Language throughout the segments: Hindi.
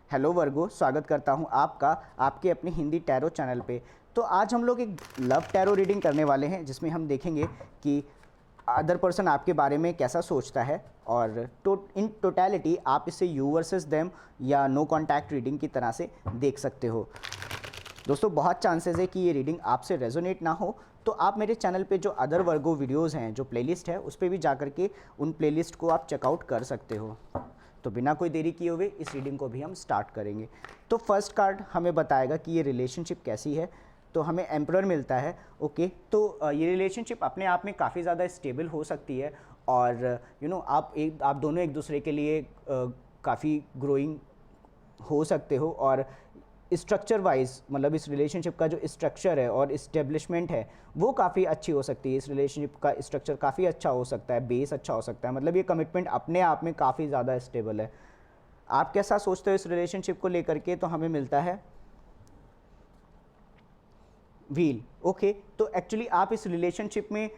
हेलो वर्गो, स्वागत करता हूं आपका आपके अपने हिंदी टैरो चैनल पे। तो आज हम लोग एक लव टैरो रीडिंग करने वाले हैं जिसमें हम देखेंगे कि अदर पर्सन आपके बारे में कैसा सोचता है और इन टोटलिटी आप इसे यू वर्सेस देम या नो कांटेक्ट रीडिंग की तरह से देख सकते हो। दोस्तों, बहुत चांसेस है कि ये रीडिंग आपसे रेजोनेट ना हो, तो आप मेरे चैनल पे जो अदर वर्गो वीडियोस हैं, जो प्लेलिस्ट है, उस पर भी जा कर के उन प्लेलिस्ट को आप चेकआउट कर सकते हो। तो बिना कोई देरी किए हुए इस रीडिंग को भी हम स्टार्ट करेंगे। तो फर्स्ट कार्ड हमें बताएगा कि ये रिलेशनशिप कैसी है। तो हमें एम्परर मिलता है। ओके, तो ये रिलेशनशिप अपने आप में काफ़ी ज़्यादा स्टेबल हो सकती है और आप दोनों एक दूसरे के लिए काफ़ी ग्रोइंग हो सकते हो। और स्ट्रक्चर वाइज, मतलब इस रिलेशनशिप का जो स्ट्रक्चर है और इस्टेब्लिशमेंट है वो काफ़ी अच्छी हो सकती है। इस रिलेशनशिप का स्ट्रक्चर काफ़ी अच्छा हो सकता है, बेस अच्छा हो सकता है। मतलब ये कमिटमेंट अपने आप में काफ़ी ज़्यादा स्टेबल है। आप कैसा सोचते हो इस रिलेशनशिप को लेकर के? तो हमें मिलता है व्हील। ओके, तो एक्चुअली आप इस रिलेशनशिप में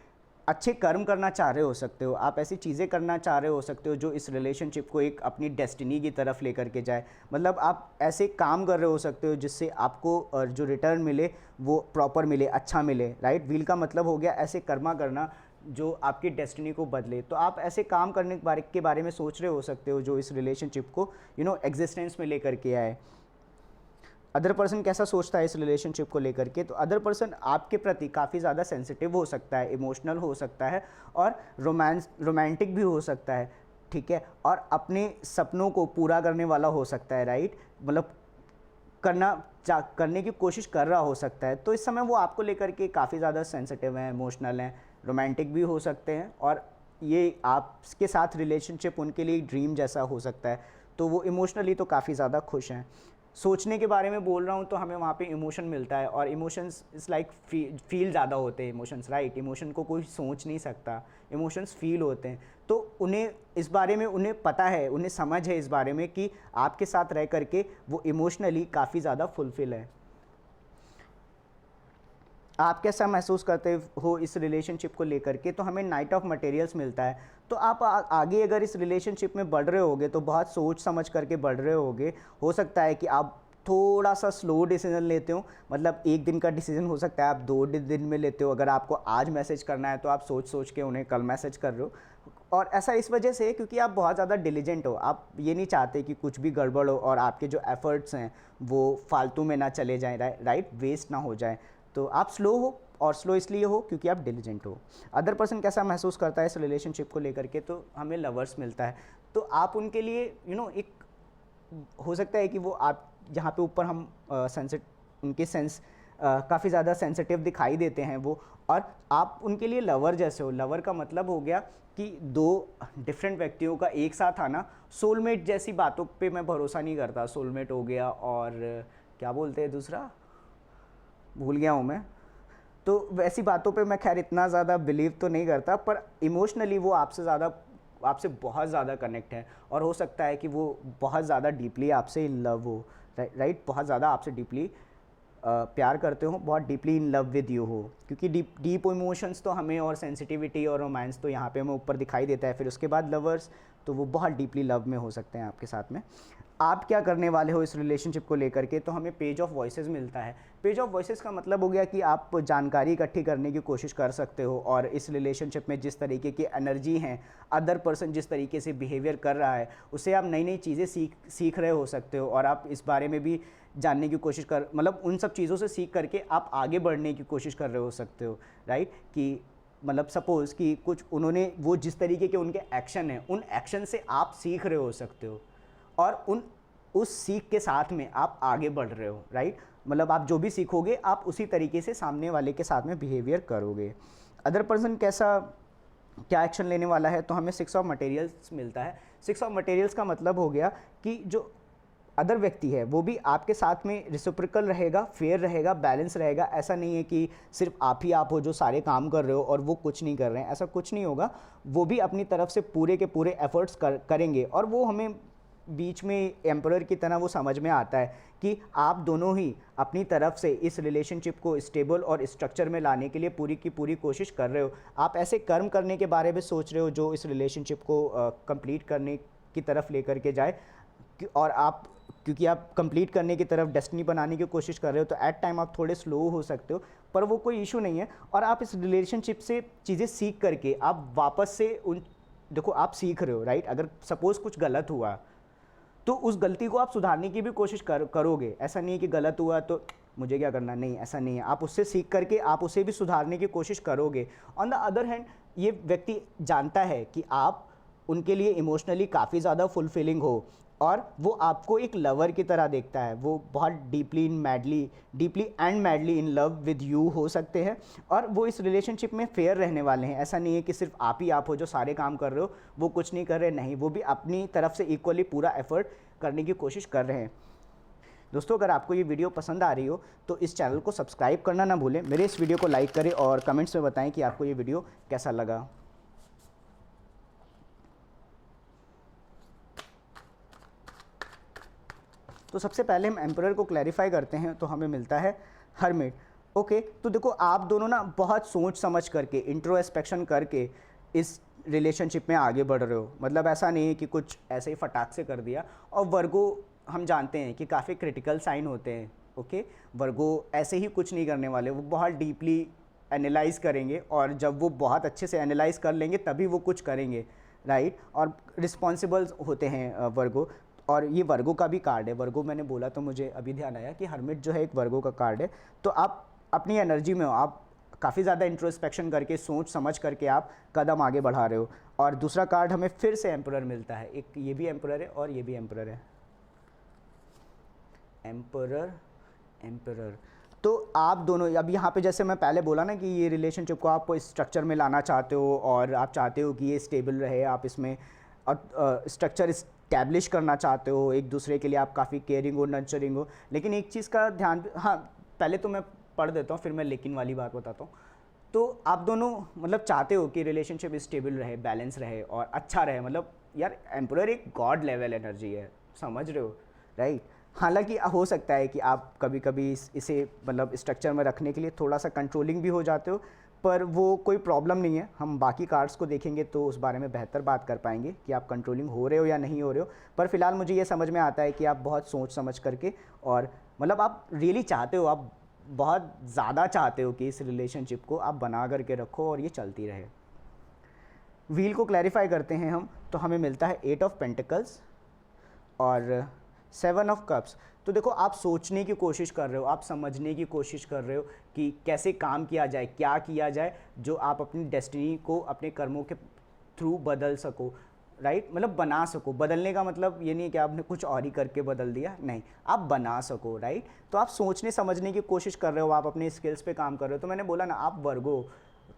अच्छे कर्म करना चाह रहे हो सकते हो। आप ऐसी चीज़ें करना चाह रहे हो सकते हो जो इस रिलेशनशिप को एक अपनी डेस्टिनी की तरफ लेकर के जाए। मतलब आप ऐसे काम कर रहे हो सकते हो जिससे आपको जो रिटर्न मिले वो प्रॉपर मिले, अच्छा मिले। राइट, व्हील का मतलब हो गया ऐसे कर्मा करना जो आपकी डेस्टिनी को बदले। तो आप ऐसे काम करने के बारे में सोच रहे हो सकते हो जो इस रिलेशनशिप को एग्जिस्टेंस में लेकर के आए। अदर पर्सन कैसा सोचता है इस रिलेशनशिप को लेकर के? तो अदर पर्सन आपके प्रति काफ़ी ज़्यादा सेंसिटिव हो सकता है, इमोशनल हो सकता है और रोमांटिक भी हो सकता है। ठीक है, और अपने सपनों को पूरा करने वाला हो सकता है। राइट, मतलब करने की कोशिश कर रहा हो सकता है। तो इस समय वो आपको लेकर के काफ़ी ज़्यादा सेंसिटिव हैं, इमोशनल हैं, रोमांटिक भी हो सकते हैं और ये आपके साथ रिलेशनशिप उनके लिए ड्रीम जैसा हो सकता है। तो वो इमोशनली तो काफ़ी ज़्यादा खुश हैं। सोचने के बारे में बोल रहा हूँ तो हमें वहाँ पे इमोशन मिलता है और इमोशंस इस लाइक फील ज़्यादा होते हैं। इमोशंस, राइट, इमोशन को कोई सोच नहीं सकता, इमोशंस फील होते हैं। तो उन्हें इस बारे में उन्हें पता है, उन्हें समझ है इस बारे में कि आपके साथ रह करके वो इमोशनली काफ़ी ज़्यादा फुलफिल है। आप कैसा महसूस करते हो इस रिलेशनशिप को लेकर के? तो हमें नाइट ऑफ मटेरियल्स मिलता है। तो आप आगे अगर इस रिलेशनशिप में बढ़ रहे होगे तो बहुत सोच समझ करके बढ़ रहे होगे। हो सकता है कि आप थोड़ा सा स्लो डिसीजन लेते हो। मतलब एक दिन का डिसीजन हो सकता है आप 2 दिन में लेते हो। अगर आपको आज मैसेज करना है तो आप सोच सोच के उन्हें कल मैसेज कर रहे हो। और ऐसा इस वजह से क्योंकि आप बहुत ज़्यादा डिलीजेंट हो। आप ये नहीं चाहते कि कुछ भी गड़बड़ हो और आपके जो एफर्ट्स हैं वो फालतू में ना चले जाएं, राइट, वेस्ट ना हो जाए। तो आप स्लो हो, और स्लो इसलिए हो क्योंकि आप डिलीजेंट हो। अदर पर्सन कैसा महसूस करता है इस रिलेशनशिप को लेकर के? तो हमें लवर्स मिलता है। तो आप उनके लिए एक हो सकता है कि वो आप जहाँ पे ऊपर हम उनके सेंस काफ़ी ज़्यादा सेंसिटिव दिखाई देते हैं वो, और आप उनके लिए लवर जैसे हो। लवर का मतलब हो गया कि दो डिफरेंट व्यक्तियों का एक साथ आना। सोलमेट जैसी बातों पे मैं भरोसा नहीं करता। सोलमेट हो गया और क्या बोलते हैं दूसरा, भूल गया हूँ मैं। तो वैसी बातों पे मैं खैर इतना ज़्यादा बिलीव तो नहीं करता, पर इमोशनली वो आपसे बहुत ज़्यादा कनेक्ट है और हो सकता है कि वो बहुत ज़्यादा डीपली आपसे इन लव हो। राइट, बहुत ज़्यादा आपसे डीपली प्यार करते हो, बहुत deeply in love with you हो। क्योंकि डीप इमोशंस तो हमें, और सेंसिटिविटी और रोमांस तो यहाँ पे हमें ऊपर दिखाई देता है। फिर उसके बाद लवर्स, तो वो बहुत डीपली लव में हो सकते हैं आपके साथ में। आप क्या करने वाले हो इस रिलेशनशिप को लेकर के? तो हमें पेज ऑफ वॉइसेस मिलता है। पेज ऑफ वॉइसेस का मतलब हो गया कि आप जानकारी इकट्ठी करने की कोशिश कर सकते हो और इस रिलेशनशिप में जिस तरीके की एनर्जी हैं, अदर पर्सन जिस तरीके से बिहेवियर कर रहा है, उससे आप नई नई चीज़ें सीख रहे हो सकते हो। और आप इस बारे में भी जानने की कोशिश मतलब उन सब चीज़ों से सीख करके आप आगे बढ़ने की कोशिश कर रहे हो सकते हो। राइट, कि मतलब सपोज़ कि कुछ उन्होंने वो जिस तरीके के उनके एक्शन हैं, उन एक्शन से आप सीख रहे हो सकते हो और उस सीख के साथ में आप आगे बढ़ रहे हो। राइट, मतलब आप जो भी सीखोगे आप उसी तरीके से सामने वाले के साथ में बिहेवियर करोगे। अदर पर्सन क्या एक्शन लेने वाला है? तो हमें 6 ऑफ मटेरियल्स मिलता है। 6 ऑफ मटेरियल्स का मतलब हो गया कि जो अदर व्यक्ति है वो भी आपके साथ में रिसिप्रोकल रहेगा, फेयर रहेगा, बैलेंस रहेगा। ऐसा नहीं है कि सिर्फ आप ही आप हो जो सारे काम कर रहे हो और वो कुछ नहीं कर रहे हैं, ऐसा कुछ नहीं होगा। वो भी अपनी तरफ से पूरे के पूरे एफर्ट्स करेंगे और वो हमें बीच में एम्परर की तरह वो समझ में आता है कि आप दोनों ही अपनी तरफ से इस रिलेशनशिप को स्टेबल और स्ट्रक्चर में लाने के लिए पूरी की पूरी कोशिश कर रहे हो। आप ऐसे कर्म करने के बारे में सोच रहे हो जो इस रिलेशनशिप को कंप्लीट करने की तरफ लेकर के जाए। और आप क्योंकि आप कंप्लीट करने की तरफ डेस्टिनी बनाने की कोशिश कर रहे हो, तो एट टाइम आप थोड़े स्लो हो सकते हो, पर वो कोई इशू नहीं है। और आप इस रिलेशनशिप से चीज़ें सीख करके आप वापस से उन, देखो आप सीख रहे हो राइट, अगर सपोज़ कुछ गलत हुआ तो उस गलती को आप सुधारने की भी कोशिश करोगे। ऐसा नहीं है कि गलत हुआ तो मुझे क्या करना, नहीं ऐसा नहीं है, आप उससे सीख करके आप उसे भी सुधारने की कोशिश करोगे। ऑन द अदर हैंड ये व्यक्ति जानता है कि आप उनके लिए इमोशनली काफ़ी ज़्यादा फुलफिलिंग हो और वो आपको एक लवर की तरह देखता है, वो बहुत deeply and madly in love with you हो सकते हैं, और वो इस रिलेशनशिप में फेयर रहने वाले हैं। ऐसा नहीं है कि सिर्फ आप ही आप हो जो सारे काम कर रहे हो, वो कुछ नहीं कर रहे, नहीं, वो भी अपनी तरफ से इक्वली पूरा एफर्ट करने की कोशिश कर रहे हैं। दोस्तों, अगर आपको ये वीडियो पसंद आ रही हो तो इस चैनल को सब्सक्राइब करना ना भूलें, मेरे इस वीडियो को लाइक करें और कमेंट्स में बताएं कि आपको ये वीडियो कैसा लगा। तो सबसे पहले हम एम्परर को क्लैरिफाई करते हैं, तो हमें मिलता है हर्मिट। ओके, तो देखो आप दोनों ना बहुत सोच समझ करके, इंट्रोस्पेक्शन करके इस रिलेशनशिप में आगे बढ़ रहे हो। मतलब ऐसा नहीं है कि कुछ ऐसे ही फटाक से कर दिया। और वर्गो हम जानते हैं कि काफ़ी क्रिटिकल साइन होते हैं। ओके, वर्गो ऐसे ही कुछ नहीं करने वाले, वो बहुत डीपली एनालाइज करेंगे, और जब वो बहुत अच्छे से एनालाइज कर लेंगे तभी वो कुछ करेंगे, राइट। और रिस्पॉन्सिबल होते हैं वर्गो, और ये वर्गो का भी कार्ड है। वर्गो मैंने बोला तो मुझे अभी ध्यान आया कि हर्मिट जो है एक वर्गो का कार्ड है। तो आप अपनी एनर्जी में हो, आप काफ़ी ज़्यादा इंट्रोस्पेक्शन करके, सोच समझ करके आप कदम आगे बढ़ा रहे हो। और दूसरा कार्ड हमें फिर से एम्परर मिलता है, एक ये भी एम्परर है और ये भी एम्परर है, एम्परर। तो आप दोनों, अब यहाँ पे जैसे मैं पहले बोला ना कि ये रिलेशनशिप को आप स्ट्रक्चर में लाना चाहते हो और आप चाहते हो कि ये स्टेबल रहे, आप इसमें स्ट्रक्चर इस्टेब्लिश करना चाहते हो, एक दूसरे के लिए आप काफ़ी केयरिंग हो, नर्चरिंग हो। लेकिन एक चीज़ का ध्यान, हाँ पहले तो मैं पढ़ देता हूँ फिर मैं लेकिन वाली बात बताता हूँ। तो आप दोनों मतलब चाहते हो कि रिलेशनशिप स्टेबल रहे, बैलेंस रहे और अच्छा रहे। मतलब यार एम्परर एक गॉड लेवल एनर्जी है, समझ रहे हो, राइट। हालांकि हो सकता है कि आप कभी कभी इसे मतलब स्ट्रक्चर में रखने के लिए थोड़ा सा कंट्रोलिंग भी हो जाते हो, पर वो कोई प्रॉब्लम नहीं है। हम बाकी कार्ड्स को देखेंगे तो उस बारे में बेहतर बात कर पाएंगे कि आप कंट्रोलिंग हो रहे हो या नहीं हो रहे हो। पर फिलहाल मुझे ये समझ में आता है कि आप बहुत सोच समझ करके, और मतलब आप रियली चाहते हो, आप बहुत ज़्यादा चाहते हो कि इस रिलेशनशिप को आप बना करके रखो और ये चलती रहे। व्हील को क्लैरिफाई करते हैं हम, तो हमें मिलता है 8 ऑफ पेंटिकल्स और 7 ऑफ कप्स। तो देखो आप सोचने की कोशिश कर रहे हो, आप समझने की कोशिश कर रहे हो कि कैसे काम किया जाए, क्या किया जाए जो आप अपनी डेस्टिनी को अपने कर्मों के थ्रू बदल सको, राइट। मतलब बना सको। बदलने का मतलब ये नहीं कि आपने कुछ और ही करके बदल दिया, नहीं, आप बना सको, राइट। तो आप सोचने समझने की कोशिश कर रहे हो, आप अपने स्किल्स पे काम कर रहे हो। तो मैंने बोला ना आप वर्गो,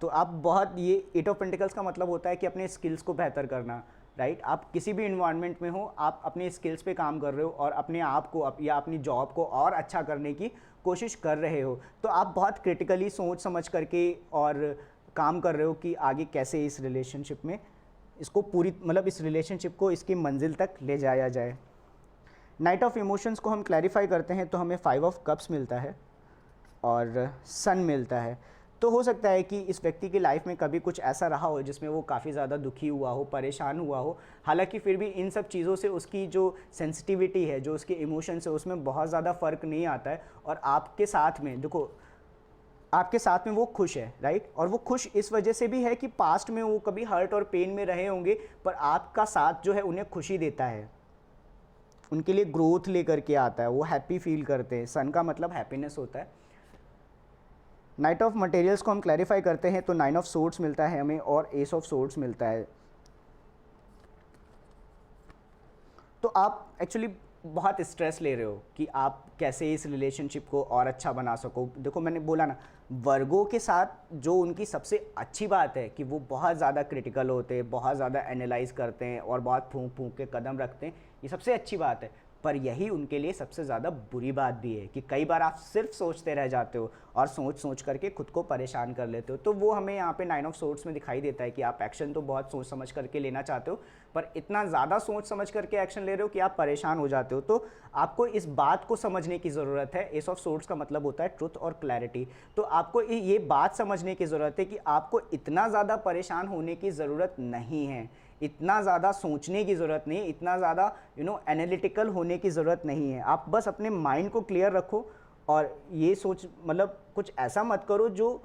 तो आप बहुत, ये 8 ऑफ पेंटिकल्स का मतलब होता है कि अपने स्किल्स को बेहतर करना, राइट। आप किसी भी इन्वायरमेंट में हो, आप अपने स्किल्स पे काम कर रहे हो और अपने आप को या अपनी जॉब को और अच्छा करने की कोशिश कर रहे हो। तो आप बहुत क्रिटिकली सोच समझ करके और काम कर रहे हो कि आगे कैसे इस रिलेशनशिप में इसको पूरी, मतलब इस रिलेशनशिप को इसकी मंजिल तक ले जाया जाए। नाइट ऑफ इमोशंस को हम क्लैरिफाई करते हैं, तो हमें 5 ऑफ कप्स मिलता है और सन मिलता है। तो हो सकता है कि इस व्यक्ति की लाइफ में कभी कुछ ऐसा रहा हो जिसमें वो काफ़ी ज़्यादा दुखी हुआ हो, परेशान हुआ हो। हालांकि फिर भी इन सब चीज़ों से उसकी जो सेंसिटिविटी है, जो उसके इमोशंस है, उसमें बहुत ज़्यादा फ़र्क नहीं आता है। और आपके साथ में देखो, आपके साथ में वो खुश है, राइट। और वो खुश इस वजह से भी है कि पास्ट में वो कभी हर्ट और पेन में रहे होंगे, पर आपका साथ जो है उन्हें खुशी देता है, उनके लिए ग्रोथ लेकर के आता है, वो हैप्पी फील करते हैं। सन का मतलब हैप्पीनेस होता है। नाइट ऑफ मटेरियल्स को हम क्लैरिफाई करते हैं, तो 9 ऑफ सोर्ड्स मिलता है हमें और एस ऑफ सोर्ड्स मिलता है। तो आप एक्चुअली बहुत स्ट्रेस ले रहे हो कि आप कैसे इस रिलेशनशिप को और अच्छा बना सको। देखो मैंने बोला ना, वर्गों के साथ जो उनकी सबसे अच्छी बात है कि वो बहुत ज़्यादा क्रिटिकल होते हैं, बहुत ज़्यादा एनालाइज करते हैं और बहुत फूंक फूंक के कदम रखते हैं, ये सबसे अच्छी बात है। पर यही उनके लिए सबसे ज़्यादा बुरी बात भी है कि कई बार आप सिर्फ सोचते रह जाते हो और सोच सोच करके खुद को परेशान कर लेते हो। तो वो हमें यहाँ पे 9 ऑफ सोर्ड्स में दिखाई देता है कि आप एक्शन तो बहुत सोच समझ करके लेना चाहते हो, पर इतना ज़्यादा सोच समझ करके एक्शन ले रहे हो कि आप परेशान हो जाते हो। तो आपको इस बात को समझने की ज़रूरत है। एस ऑफ सोर्ड्स का मतलब होता है ट्रुथ और क्लैरिटी। तो आपको ये बात समझने की ज़रूरत है कि आपको इतना ज़्यादा परेशान होने की ज़रूरत नहीं है। इतना ज़्यादा सोचने की ज़रूरत नहीं, इतना ज़्यादा एनालिटिकल होने की ज़रूरत नहीं है। आप बस अपने माइंड को क्लियर रखो और ये सोच मतलब कुछ ऐसा मत करो जो,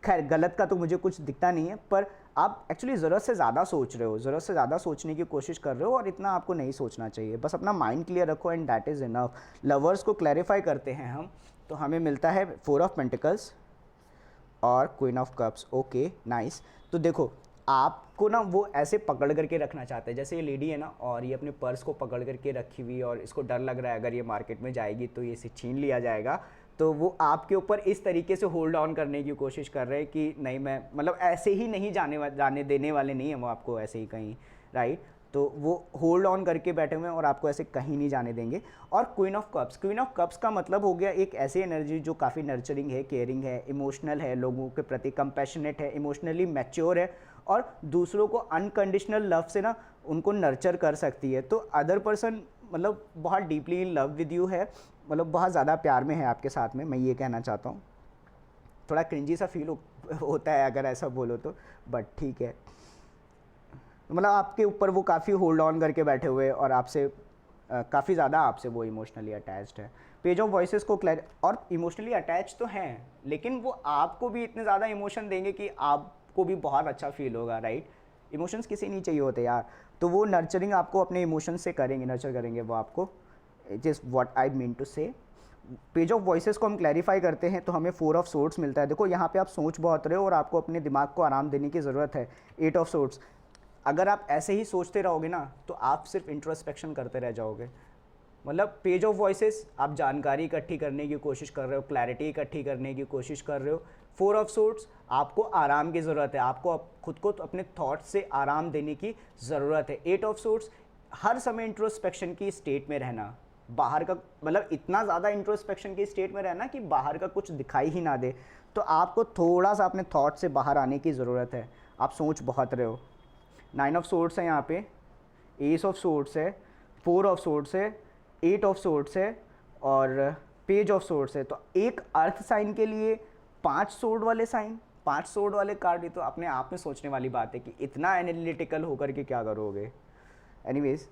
खैर गलत का तो मुझे कुछ दिखता नहीं है, पर आप एक्चुअली ज़रूरत से ज़्यादा सोच रहे हो, ज़रूरत से ज़्यादा सोचने की कोशिश कर रहे हो और इतना आपको नहीं सोचना चाहिए। बस अपना माइंड क्लियर रखो and that is enough. Lovers को क्लैरिफाई करते हैं हम, तो हमें मिलता है 4 ऑफ पेंटिकल्स और queen of cups. Okay nice. तो देखो आपको ना वो ऐसे पकड़ करके रखना चाहते हैं, जैसे ये लेडी है ना और ये अपने पर्स को पकड़ करके रखी हुई और इसको डर लग रहा है अगर ये मार्केट में जाएगी तो ये इसे छीन लिया जाएगा। तो वो आपके ऊपर इस तरीके से होल्ड ऑन करने की कोशिश कर रहे हैं कि नहीं, मैं मतलब ऐसे ही नहीं जाने देने वाले नहीं हैं वो आपको ऐसे ही कहीं, राइट। तो वो होल्ड ऑन करके बैठे हुए हैं और आपको ऐसे कहीं नहीं जाने देंगे। और queen of cups, queen of cups का मतलब हो गया एक ऐसी एनर्जी जो काफ़ी नर्चरिंग है, केयरिंग है, इमोशनल है, लोगों के प्रति कंपैशनेट है, इमोशनली मैच्योर है और दूसरों को अनकंडीशनल लव से ना उनको नर्चर कर सकती है। तो अदर पर्सन मतलब बहुत deeply in love with you है, मतलब बहुत ज़्यादा प्यार में है आपके साथ में, मैं ये कहना चाहता हूँ। थोड़ा क्रिंजी सा फील होता है अगर ऐसा बोलो तो, बट ठीक है। मतलब आपके ऊपर वो काफ़ी होल्ड ऑन करके बैठे हुए और आपसे काफ़ी ज़्यादा आपसे वो इमोशनली अटैच्ड है। पेज ऑफ वॉइसेस को और इमोशनली अटैच तो हैं, लेकिन वो आपको भी इतने ज़्यादा इमोशन देंगे कि आपको भी बहुत अच्छा फील होगा, राइट। इमोशंस किसी नहीं चाहिए होते यार, तो वो नर्चरिंग आपको अपने इमोशंस से करेंगे, नर्चर करेंगे वो आपको। It is what I mean to say. Page of voices को हम क्लैरिफाई करते हैं तो हमें 4 ऑफ सोर्ड्स मिलता है। देखो यहाँ पे आप सोच बहुत रहे हो और आपको अपने दिमाग को आराम देने की ज़रूरत है। 8 ऑफ सोर्ड्स, अगर आप ऐसे ही सोचते रहोगे ना तो आप सिर्फ इंट्रोस्पेक्शन करते रह जाओगे। मतलब पेज ऑफ वॉइसेस आप जानकारी इकट्ठी करने की कोशिश कर रहे हो, क्लैरिटी इकट्ठी करने की कोशिश कर रहे हो। 4 ऑफ सोर्ड्स आपको आराम की ज़रूरत है, आपको खुद को तो अपने थॉट्स से आराम देने की ज़रूरत है। 8 ऑफ सोर्ड्स हर समय इंट्रोस्पेक्शन की स्टेट में रहना, बाहर का मतलब इतना ज़्यादा इंट्रोस्पेक्शन की स्टेट में रहना कि बाहर का कुछ दिखाई ही ना दे। तो आपको थोड़ा सा अपने थॉट से बाहर आने की ज़रूरत है, आप सोच बहुत रहे हो। 9 ऑफ सोर्ड्स है यहाँ पे, एस ऑफ सोर्ड्स है, 4 ऑफ सोर्ड्स है, 8 ऑफ सोर्ड्स है और पेज ऑफ सोर्ड्स है। तो एक अर्थ साइन के लिए 5 सोर्ड वाले साइन, 5 सोर्ड वाले कार्ड, ये तो अपने आप में सोचने वाली बात है कि इतना एनालिटिकल होकर के क्या करोगे। एनीवेज,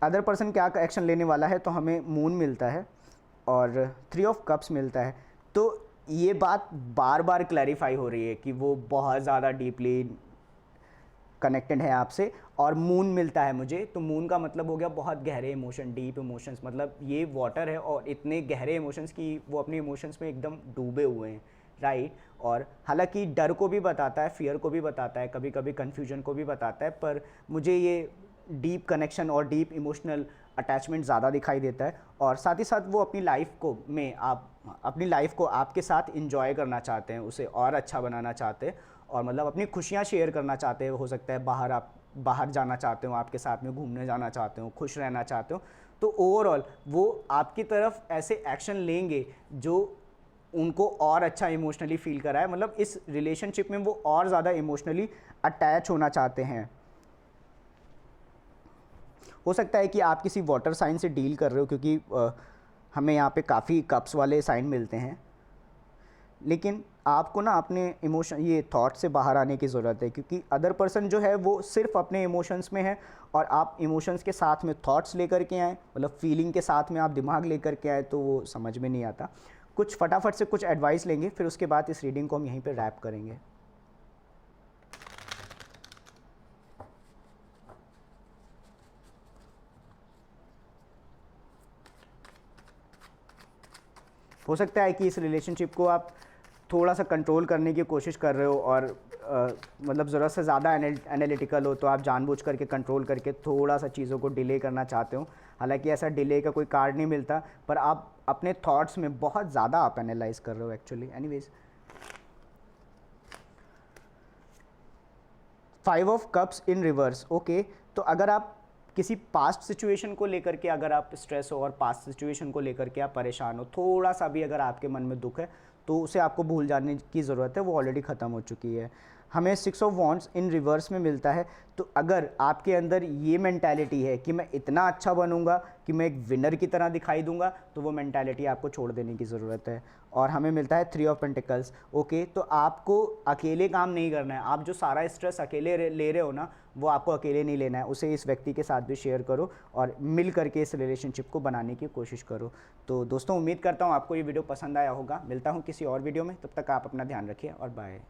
अदर पर्सन क्या एक्शन लेने वाला है, तो हमें मून मिलता है और 3 ऑफ कप्स मिलता है। तो ये बात बार बार क्लैरिफाई हो रही है कि वो बहुत ज़्यादा डीपली कनेक्टेड है आपसे। और मून मिलता है मुझे, तो मून का मतलब हो गया बहुत गहरे इमोशन, डीप इमोशंस। मतलब ये वाटर है और इतने गहरे इमोशंस की वो अपने इमोशंस में एकदम डूबे हुए हैं, राइट। और हालांकि डर को भी बताता है, फियर को भी बताता है, कभी कभी कन्फ्यूजन को भी बताता है, पर मुझे ये डीप कनेक्शन और डीप इमोशनल अटैचमेंट ज़्यादा दिखाई देता है। और साथ ही साथ वो अपनी लाइफ को में आप अपनी लाइफ को आपके साथ इंजॉय करना चाहते हैं, उसे और अच्छा बनाना चाहते हैं और मतलब अपनी खुशियाँ शेयर करना चाहते हैं। हो सकता है आप बाहर जाना चाहते हो, आपके साथ में घूमने जाना चाहते हो, खुश रहना चाहते हो। तो ओवरऑल वो आपकी तरफ ऐसे एक्शन लेंगे जो उनको और अच्छा इमोशनली फील कराए। मतलब इस रिलेशनशिप में वो और ज़्यादा इमोशनली अटैच होना चाहते हैं। हो सकता है कि आप किसी वाटर साइन से डील कर रहे हो, क्योंकि हमें यहाँ पे काफ़ी कप्स वाले साइन मिलते हैं। लेकिन आपको ना अपने इमोशन, ये थॉट से बाहर आने की ज़रूरत है, क्योंकि अदर पर्सन जो है वो सिर्फ अपने इमोशंस में है और आप इमोशंस के साथ में थॉट्स लेकर के आए, मतलब फीलिंग के साथ में आप दिमाग लेकर के आए, तो वो समझ में नहीं आता। कुछ फटाफट से कुछ एडवाइस लेंगे, फिर उसके बाद इस रीडिंग को हम यहीं पर रैप करेंगे। हो सकता है कि इस रिलेशनशिप को आप थोड़ा सा कंट्रोल करने की कोशिश कर रहे हो और मतलब ज़रूरत से ज़्यादा एनालिटिकल हो, तो आप जानबूझ करके कंट्रोल करके थोड़ा सा चीज़ों को डिले करना चाहते हो। हालांकि ऐसा डिले का कोई कार्ड नहीं मिलता, पर आप अपने थॉट्स में बहुत ज़्यादा आप एनालाइज कर रहे हो actually. Anyways, 5 of cups in reverse. Okay, तो अगर आप किसी पास्ट सिचुएशन को लेकर के अगर आप स्ट्रेस हो और पास्ट सिचुएशन को लेकर के आप परेशान हो, थोड़ा सा भी अगर आपके मन में दुख है, तो उसे आपको भूल जाने की ज़रूरत है, वो ऑलरेडी ख़त्म हो चुकी है। हमें 6 ऑफ वॉन्ड्स इन रिवर्स में मिलता है। तो अगर आपके अंदर ये मेंटालिटी है कि मैं इतना अच्छा बनूंगा कि मैं एक विनर की तरह दिखाई दूंगा, तो वो मेंटालिटी आपको छोड़ देने की ज़रूरत है। और हमें मिलता है 3 ऑफ पेंटिकल्स। ओके, तो आपको अकेले काम नहीं करना है। आप जो सारा स्ट्रेस अकेले ले रहे हो ना, वो आपको अकेले नहीं लेना है, उसे इस व्यक्ति के साथ भी शेयर करो और मिल करके इस रिलेशनशिप को बनाने की कोशिश करो। तो दोस्तों, उम्मीद करता हूँ आपको ये वीडियो पसंद आया होगा। मिलता हूँ किसी और वीडियो में, तब तक आप अपना ध्यान रखिए और बाय।